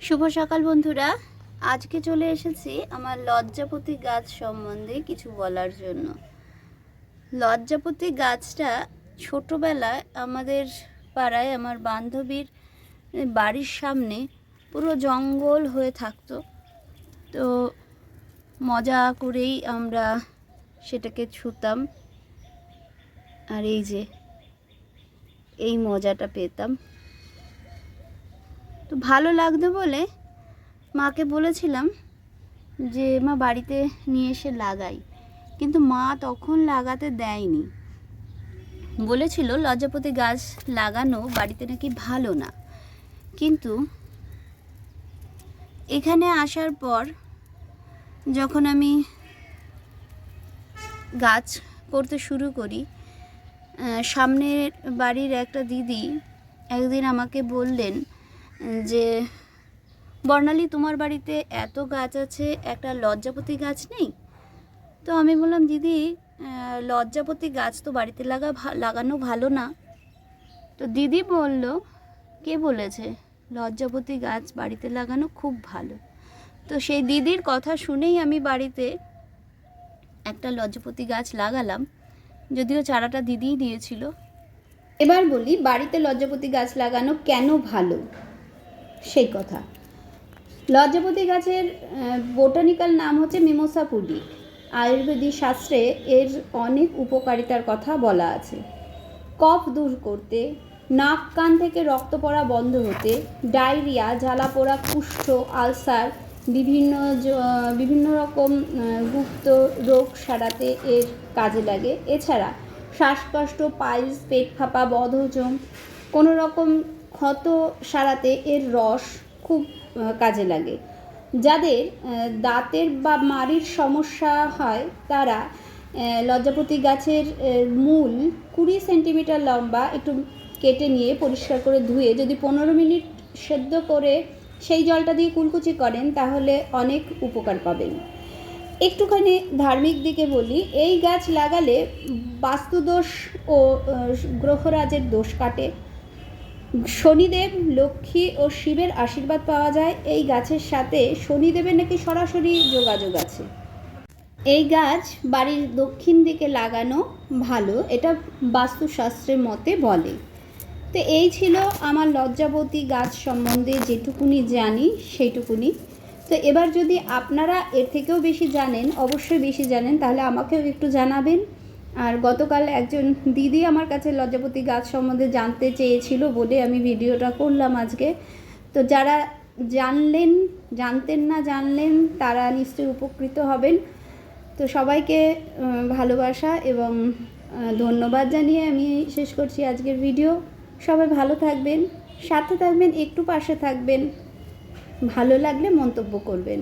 শুভ সকাল বন্ধুরা। আজকে চলে এসেছি আমার লজ্জাপতি গাছ সম্বন্ধে কিছু বলার জন্য। লজ্জাপতি গাছটা ছোটোবেলায় আমাদের পাড়ায় আমার বান্ধবীর বাড়ির সামনে পুরো জঙ্গল হয়ে থাকতো। তো মজা করেই আমরা সেটাকে ছুঁতাম, আর এই মজাটা পেতাম। তো ভালো লাগতো বলে মাকে বলেছিলাম যে মা বাড়িতে নিয়ে এসে লাগাই, কিন্তু মা তখন লাগাতে দেয়নি। বলেছিল লজ্জাপতি গাছ লাগানো বাড়িতে নাকি ভালো না। কিন্তু এখানে আসার পর যখন আমি গাছ করতে শুরু করি, সামনের বাড়ির একটা দিদি একদিন আমাকে বললেন যে বর্ণালী, তোমার বাড়িতে এত গাছ আছে, একটা লজ্জাপতি গাছ নেই? তো আমি বললাম, দিদি লজ্জাপতি গাছ তো বাড়িতে লাগানো ভালো না। তো দিদি বলল, কে বলেছে লজ্জাপতি গাছ বাড়িতে লাগানো খুব ভালো? তো সেই দিদির কথা শুনেই আমি বাড়িতে একটা লজ্জাপতি গাছ লাগালাম, যদিও চারাটা দিদিই দিয়েছিল। এবার বলি বাড়িতে লজ্জাপতি গাছ লাগানো কেন ভালো সেই কথা। লজ্জাপতি গাছের বোটানিক্যাল নাম হচ্ছে মিমোসা পুডি। আয়ুর্বেদিক শাস্ত্রে এর অনেক উপকারিতার কথা বলা আছে। কফ দূর করতে, নাক কান থেকে রক্ত পড়া বন্ধ হতে, ডায়রিয়া, জ্বালাপোড়া, কুষ্ঠ, আলসার, বিভিন্ন রকম গুপ্ত রোগ সারাতে এর কাজে লাগে। এছাড়া শ্বাসকষ্ট, পাইলস, পেট ফাঁপা, বদহজম, কোনো রকম ক্ষত সারাতে এর রস খুব কাজে লাগে। যাদের দাঁতের বা মাড়ির সমস্যা হয় তারা লজ্জাপতি গাছের মূল 20 সেন্টিমিটার লম্বা একটু কেটে নিয়ে পরিষ্কার করে ধুয়ে যদি 15 মিনিট সেদ্ধ করে সেই জলটা দিয়ে কুলকুচি করেন তাহলে অনেক উপকার পাবেন। একটুখানি ধার্মিক দিকে বলি, এই গাছ লাগালে বাস্তুদোষ ও গ্রহরাজের দোষ কাটে। শনিদেব, লক্ষ্মী ও শিবের আশীর্বাদ পাওয়া যায়। এই গাছের সাথে শনিদেবের নাকি সরাসরি যোগাযোগ আছে। এই গাছ বাড়ির দক্ষিণ দিকে লাগানো ভালো, এটা বাস্তুশাস্ত্রের মতে বলে। তো এই ছিল আমার লজ্জাপতি গাছ সম্বন্ধে যেটুকুনি জানি সেইটুকুনি। তো এবার যদি আপনারা এর থেকেও বেশি জানেন, অবশ্যই বেশি জানেন, তাহলে আমাকেও একটু জানাবেন। আর গতকাল একজন দিদি আমার কাছে লজ্জাপতি গাছ সম্বন্ধে জানতে চেয়েছিল বলে আমি ভিডিওটা করলাম আজকে। তো যারা জানলেন তারা নিশ্চয়ই উপকৃত হবেন। তো সবাইকে ভালোবাসা এবং ধন্যবাদ জানিয়ে আমি শেষ করছি আজকের ভিডিও। সবাই ভালো থাকবেন, সাথে থাকবেন, একটু পাশে থাকবেন, ভালো লাগলে মন্তব্য করবেন।